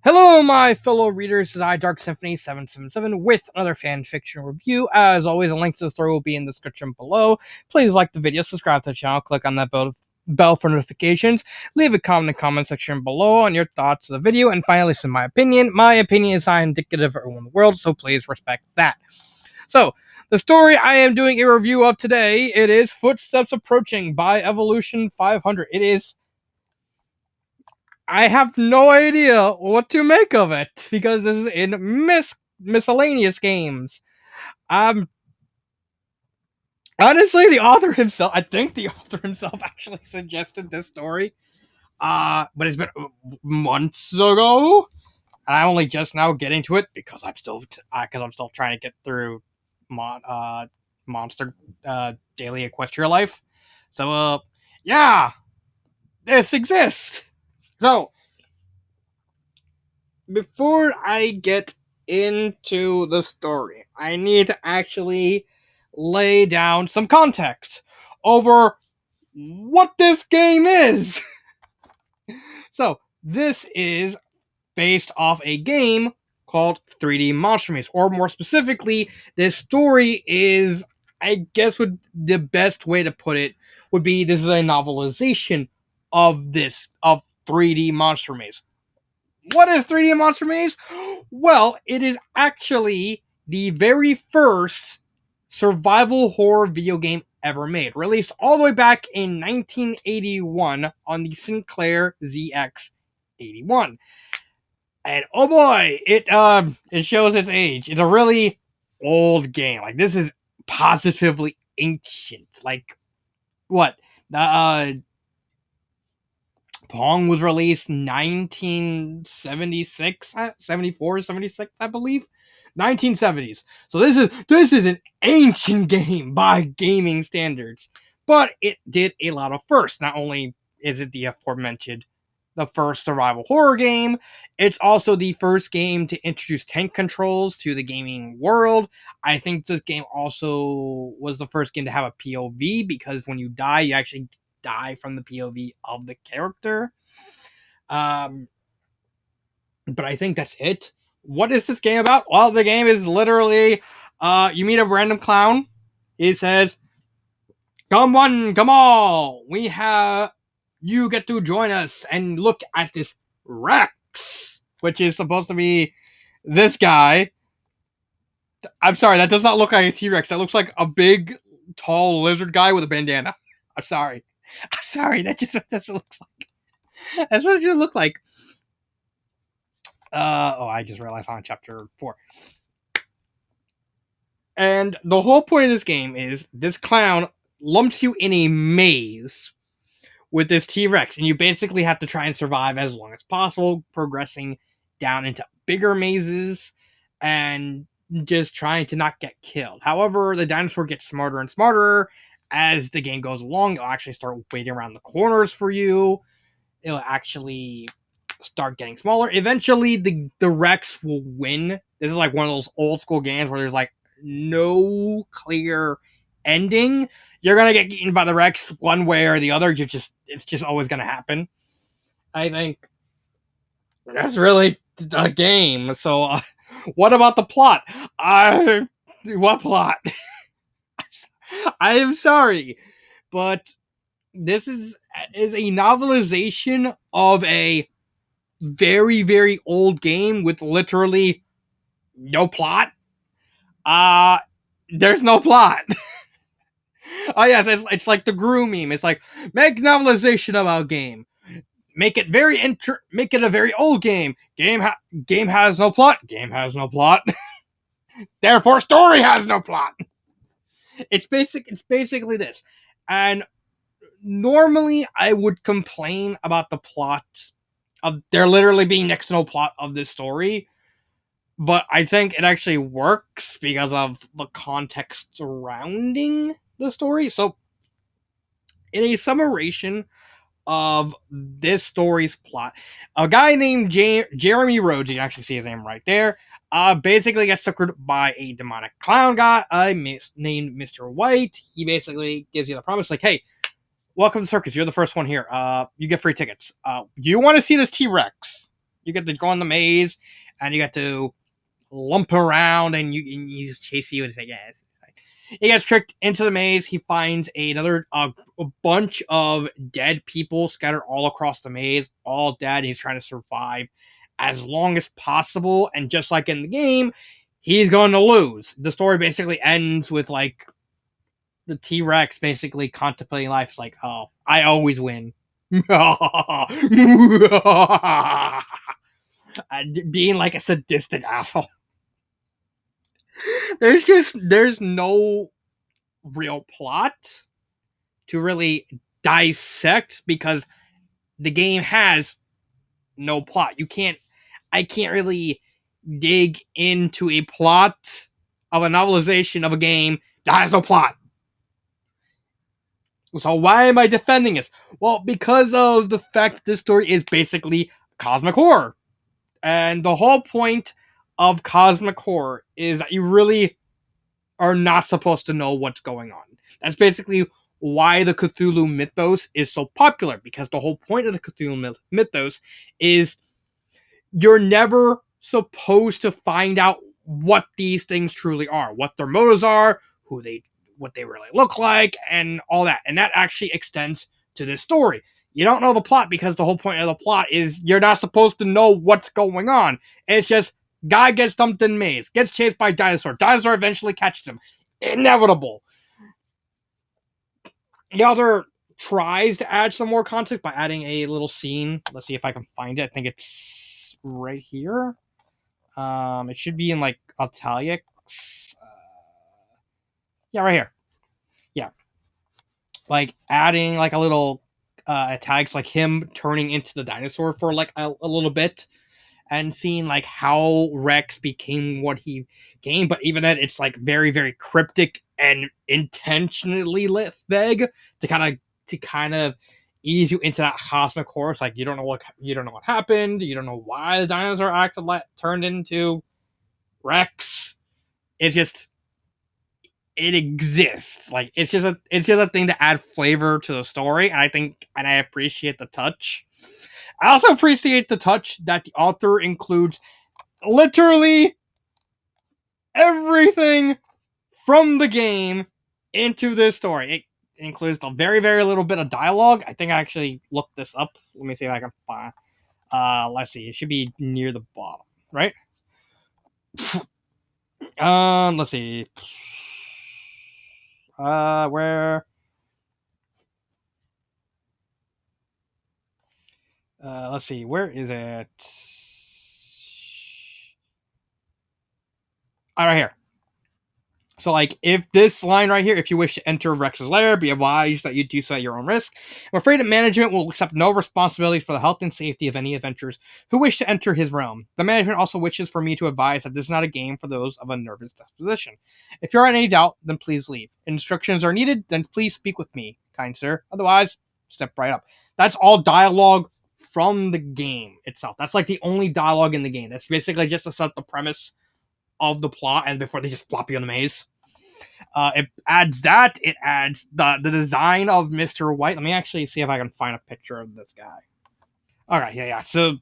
Hello, my fellow readers. This is I, Dark Symphony 777, with another fan fiction review. As always, a link to the story will be in the description below. Please like the video, subscribe to the channel, click on that bell for notifications, leave a comment in the comment section below on your thoughts of the video, and finally, listen to my opinion. My opinion is not indicative of everyone in the world, so please respect that. So, the story I am doing a review of today, it is Footsteps Approaching by Evolution 500. I have no idea what to make of it because this is in miscellaneous games. Um, Honestly, the author himself, I think the author himself actually suggested this story. But it's been months ago, and I only just now getting to it because I'm still trying to get through Monster Daily Equestria Life. So yeah, this exists. So before I get into the story, I need to actually lay down some context over what this game is. So, this is based off a game called 3D Monster Maze, or more specifically, this story is, I guess, would the best way to put it would be this is a novelization of 3D Monster Maze. What is 3D Monster Maze? Well, it is actually the very first survival horror video game ever made, released all the way back in 1981 on the Sinclair ZX81. And oh boy, it shows its age. It's a really old game. Like, this is positively ancient. Like, what? Uh Pong was released 1976, 74, 76, I believe. 1970s. So this is an ancient game by gaming standards. But it did a lot of firsts. Not only is it the aforementioned the first survival horror game, it's also the first game to introduce tank controls to the gaming world. I think this game also was the first game to have a POV, because when you die, you actually die from the POV of the character. Um, but I think that's it. What is this game about? Well, the game is literally you meet a random clown. He says, "Come one, come all. You get to join us and look at this Rex," which is supposed to be this guy. I'm sorry, that does not look like a T-Rex. That looks like a big, tall lizard guy with a bandana. I'm sorry. That's what it looks like. That's what it should look like. I just realized I'm on chapter 4. And the whole point of this game is this clown lumps you in a maze with this T-Rex, and you basically have to try and survive as long as possible, progressing down into bigger mazes and just trying to not get killed. However, the dinosaur gets smarter and smarter as the game goes along. It'll actually start waiting around the corners for you. It'll actually start getting smaller. Eventually, the Rex will win. This is like one of those old school games where there's like no clear ending. You're gonna get eaten by the Rex one way or the other. It's just always gonna happen. I think that's really a game. So, what about the plot? What plot? I am sorry, but this is a novelization of a very, very old game with literally no plot. Uh there's no plot. Oh yes, it's like the Gru meme. It's like, make novelization about game. Make it make it a very old game. Game has no plot. Game has no plot. Therefore story has no plot. It's basically this. And normally I would complain about the plot of there literally being next to no plot of this story, but I think it actually works because of the context surrounding the story. So, in a summation of this story's plot, a guy named Jeremy Rhodes, you can actually see his name right there, basically gets suckered by a demonic clown guy named Mr. White. He basically gives you the promise, like, hey, welcome to the circus. You're the first one here. You get free tickets. Do you want to see this T-Rex? You get to go on the maze, and you get to lump around, and you chase you and say yes. He gets tricked into the maze. He finds a bunch of dead people scattered all across the maze, all dead. And he's trying to survive as long as possible. And just like in the game, he's going to lose. The story basically ends with like the T Rex basically contemplating life. It's like, oh, I always win. And being like a sadistic asshole. There's no real plot to really dissect because the game has no plot. I can't really dig into a plot of a novelization of a game that has no plot. So why am I defending this? Well, because of the fact that this story is basically cosmic horror. And the whole point of cosmic horror is that you really are not supposed to know what's going on. That's basically why the Cthulhu mythos is so popular, because the whole point of the Cthulhu mythos is you're never supposed to find out what these things truly are, what their motives are, what they really look like, and all that. And that actually extends to this story. You don't know the plot because the whole point of the plot is you're not supposed to know what's going on. It's just guy gets dumped in maze, gets chased by dinosaur. Dinosaur eventually catches him. Inevitable. The author tries to add some more context by adding a little scene. Let's see if I can find it. I think it's right here. It should be in like italics. Yeah, right here. Yeah, like adding like a little italics, like him turning into the dinosaur for like a little bit, and seeing like how Rex became what he became. But even then, it's like very very cryptic and intentionally lit vague to kind of ease you into that cosmic horror. It's like you don't know what happened. You don't know why the dinosaur acted like turned into Rex. It's just it exists. Like it's just a thing to add flavor to the story. And I appreciate the touch. I also appreciate the touch that the author includes literally everything from the game into this story. It includes a very, very little bit of dialogue. I think I actually looked this up. Let me see if I can find. Let's see. It should be near the bottom, right? Let's see. Where? Let's see. Where is it? Right here. So, like, if this line right here, if you wish to enter Rex's lair, be advised that you do so at your own risk. I'm afraid that management will accept no responsibility for the health and safety of any adventurers who wish to enter his realm. The management also wishes for me to advise that this is not a game for those of a nervous disposition. If you're in any doubt, then please leave. If instructions are needed, then please speak with me, kind sir. Otherwise, step right up. That's all dialogue from the game itself. That's like the only dialogue in the game. That's basically just to set the premise of the plot, and before they just plop you in the maze. It adds that. It adds the design of Mr. White. Let me actually see if I can find a picture of this guy. All right, yeah. So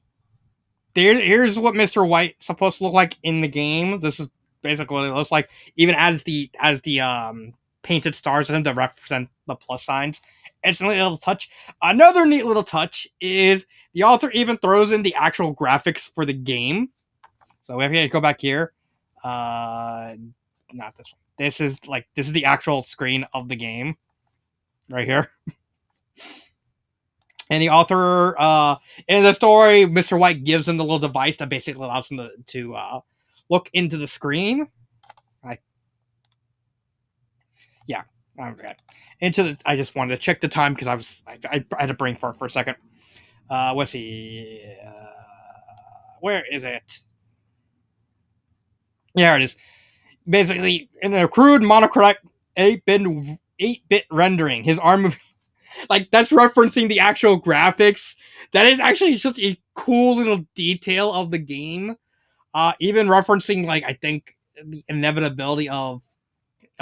here's what Mr. White's supposed to look like in the game. This is basically what it looks like. Even as the painted stars in him to represent the plus signs. It's a neat little touch. Another neat little touch is the author even throws in the actual graphics for the game. So we have to go back here. Not this one. This is the actual screen of the game right here. And the author in the story, Mr. White gives him the little device that basically allows him to look into the screen. Yeah. Okay. I just wanted to check the time because I had a brain fart for a second. Let's see. Where is it? Yeah, it is. Basically, in a crude monochromatic 8-bit rendering, his arm like that's referencing the actual graphics. That is actually just a cool little detail of the game. Even referencing like I think the inevitability of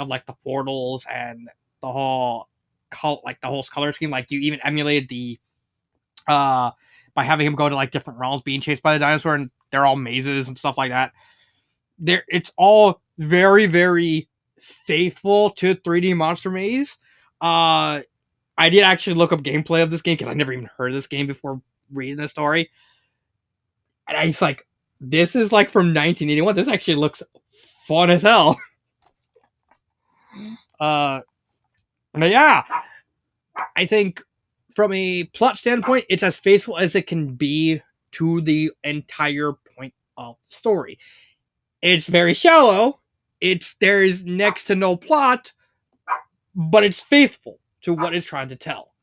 like the portals and the whole the whole color scheme. Like you even emulated the uh by having him go to like different realms, being chased by the dinosaur, and they're all mazes and stuff like that. It's all very, very faithful to 3D Monster Maze. I did actually look up gameplay of this game because I never even heard of this game before reading the story. And I was like, this is like from 1981. This actually looks fun as hell. But yeah, I think from a plot standpoint, it's as faithful as it can be to the entire point of the story. It's very shallow. There's next to no plot, but it's faithful to what it's trying to tell.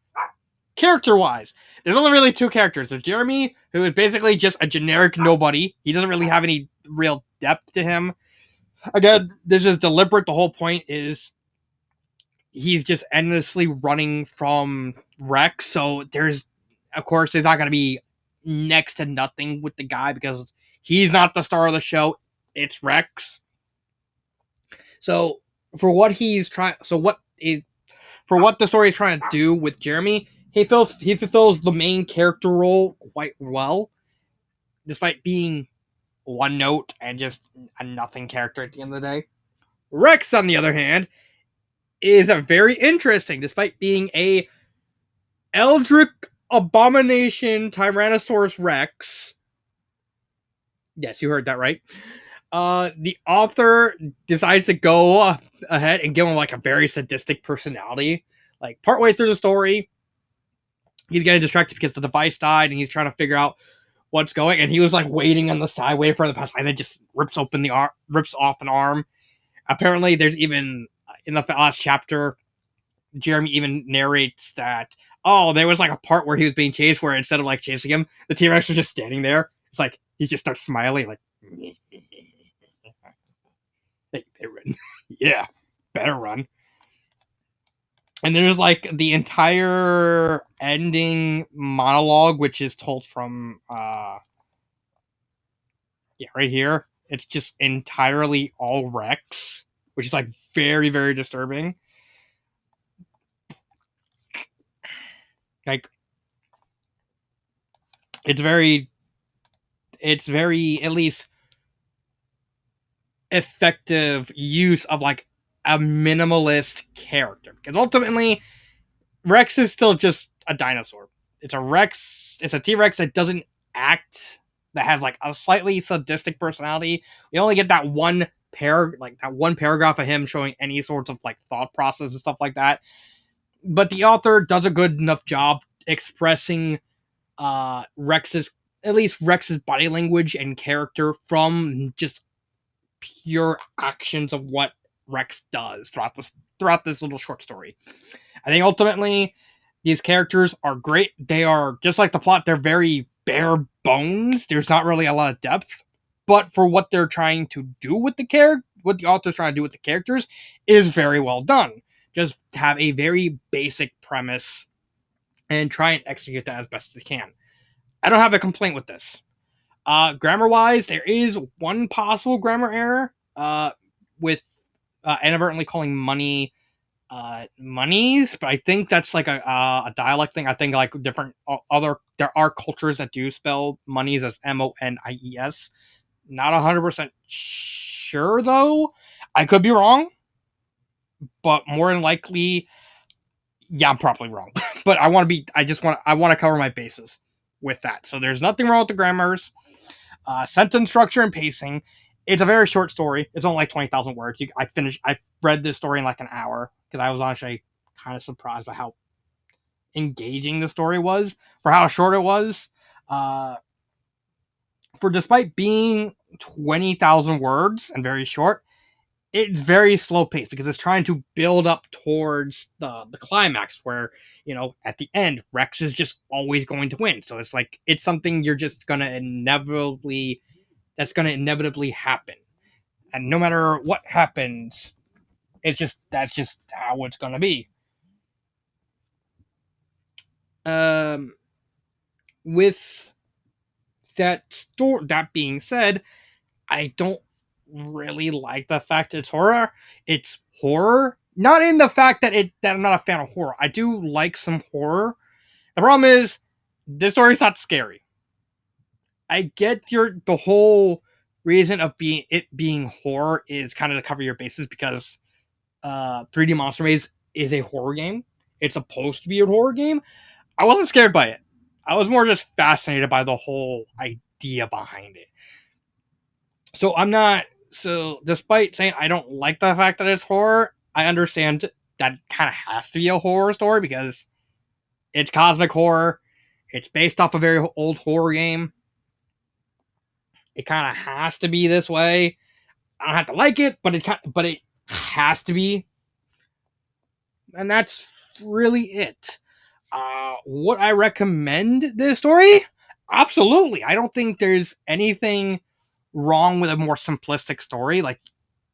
Character-wise, there's only really two characters. There's Jeremy, who is basically just a generic nobody. He doesn't really have any real depth to him. Again, this is deliberate. The whole point is he's just endlessly running from Rex. So of course, there's not going to be next to nothing with the guy because he's not the star of the show. It's Rex. So for what the story is trying to do with Jeremy, he fulfills the main character role quite well, despite being one note and just a nothing character at the end of the day. Rex, on the other hand, is a very interesting, despite being a Eldritch Abomination Tyrannosaurus Rex. Yes, you heard that right. The author decides to go ahead and give him like a very sadistic personality. Like partway through the story, he's getting distracted because the device died, and he's trying to figure out what's going. And he was like waiting on the side, waiting for the pass, and then just rips off an arm. Apparently, there's even in the last chapter, Jeremy even narrates that there was like a part where he was being chased, where instead of like chasing him, the T-Rex was just standing there. It's like he just starts smiling, like. Hey, run. Yeah, better run. And there's like the entire ending monologue, which is told from right here. It's just entirely all Rex, which is like very, very disturbing. Like it's very at least effective use of like a minimalist character, because ultimately Rex is still just a dinosaur. It's a T-Rex that doesn't act, that has like a slightly sadistic personality. We only get that one paragraph of him showing any sorts of like thought process and stuff like that. But the author does a good enough job expressing Rex's body language and character from just pure actions of what Rex does throughout this little short story. I think ultimately these characters are great. They are just like the plot. They're very bare bones. There's not really a lot of depth, but for what they're trying to do with what the author's trying to do with the characters is very well done. Just have a very basic premise and try and execute that as best as they can. I don't have a complaint with this. Grammar-wise, there is one possible grammar error with inadvertently calling money monies, but I think that's like a dialect thing. I think like there are cultures that do spell monies as monies. Not 100% sure though. I could be wrong, but more than likely, yeah, I'm probably wrong. But I want to cover my bases with that. So there's nothing wrong with the grammars. Sentence structure and pacing. It's a very short story. It's only like 20,000 words. I read this story in like an hour because I was actually kind of surprised by how engaging the story was for how short it was. For despite being 20,000 words and very short, it's very slow paced because it's trying to build up towards the climax where, at the end, Rex is just always going to win. So it's something you're just going to inevitably happen. And no matter what happens, that's just how it's going to be. With that being said, I don't really like the fact it's horror. It's horror, not in the fact that I'm not a fan of horror. I do like some horror. The problem is this story's not scary. I get the whole reason of being horror is kind of to cover your bases because 3D Monster Maze is a horror game. It's supposed to be a horror game. I wasn't scared by it. I was more just fascinated by the whole idea behind it. So I'm not. So despite saying I don't like the fact that it's horror, I understand that it kind of has to be a horror story because it's cosmic horror. It's based off a very old horror game. It kind of has to be this way. I don't have to like it, but it has to be, and that's really it. Would I recommend this story? Absolutely. I don't think there's anything wrong with a more simplistic story. Like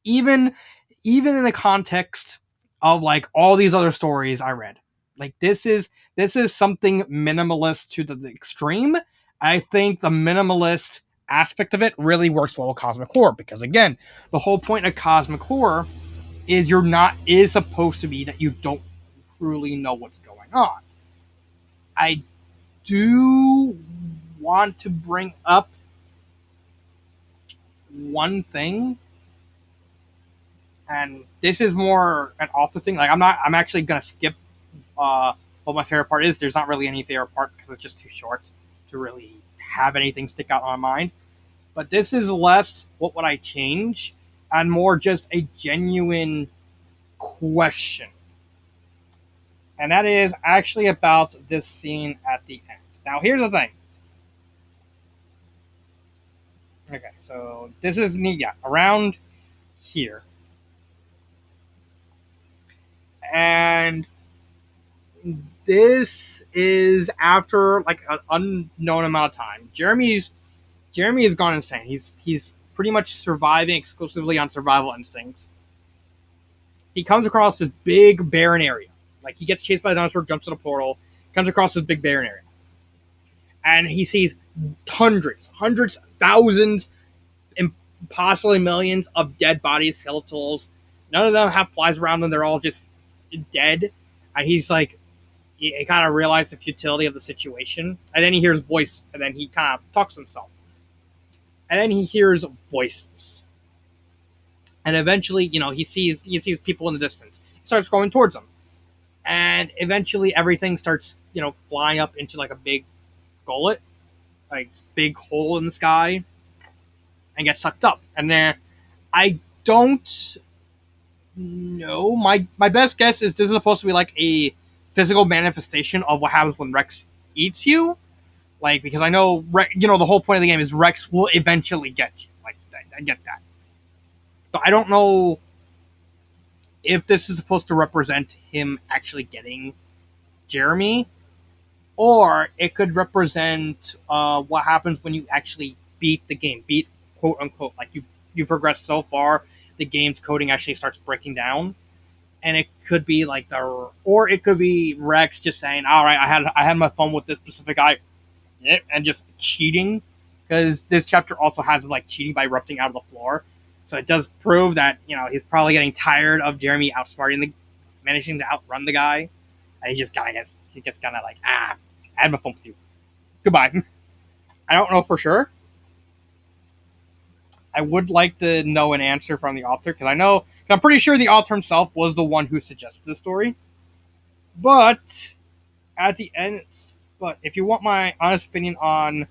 even even in the context of like all these other stories I read, like this is something minimalist to the extreme. I think the minimalist aspect of it really works well with cosmic horror because again, the whole point of cosmic horror is supposed to be that you don't truly know what's going on. I do want to bring up one thing, and this is more an author thing. Like I'm actually gonna skip what my favorite part is. There's not really any favorite part because it's just too short to really have anything stick out on my mind. But this is less what would I change and more just a genuine question. And that is actually about this scene at the end. Now, here's the thing. Okay, so this is Nia around here. And this is after like an unknown amount of time. Jeremy has gone insane. He's pretty much surviving exclusively on survival instincts. He comes across this big barren area. Like he gets chased by a dinosaur, jumps in a portal, comes across this big barren area. And he sees hundreds, thousands, and possibly millions of dead bodies, skeletals. None of them have flies around them. They're all just dead. And he's like, he kind of realized the futility of the situation. And then he hears voice, and then he kind of talks to himself. And then he hears voices. And eventually, he sees people in the distance. He starts going towards them. And eventually everything starts, flying up into like a big gullet, like big hole in the sky, and gets sucked up. And then I don't know. My best guess is this is supposed to be like a physical manifestation of what happens when Rex eats you. Like because I know the whole point of the game is Rex will eventually get you. Like I get that, but I don't know if this is supposed to represent him actually getting Jeremy, or it could represent what happens when you actually beat the game, beat quote unquote, like you progress so far, the game's coding actually starts breaking down, and it could be like or it could be Rex just saying, "All right, I had my fun with this specific guy," and just cheating, because this chapter also has like cheating by erupting out of the floor. So it does prove that he's probably getting tired of Jeremy outsmarting managing to outrun the guy, and he just kind of like I had my fun with you. Goodbye. I don't know for sure. I would like to know an answer from the author because I'm pretty sure the author himself was the one who suggested this story. But at the end, but if you want my honest opinion on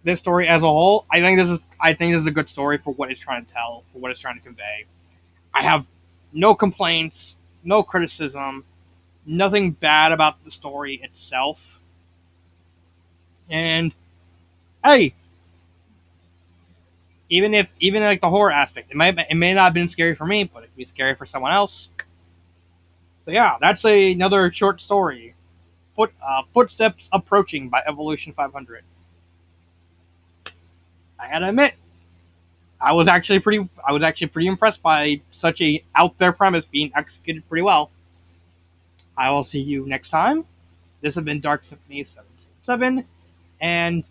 this story as a whole, I think this is a good story for what it's trying to tell, for what it's trying to convey. I have no complaints, no criticism, nothing bad about the story itself. And hey, even like the horror aspect, it may not have been scary for me, but it could be scary for someone else. So yeah, that's another short story. Footsteps Approaching by Evolution 500. I gotta admit, I was actually pretty impressed by such a out there premise being executed pretty well. I will see you next time. This has been Dark Symphony 777, and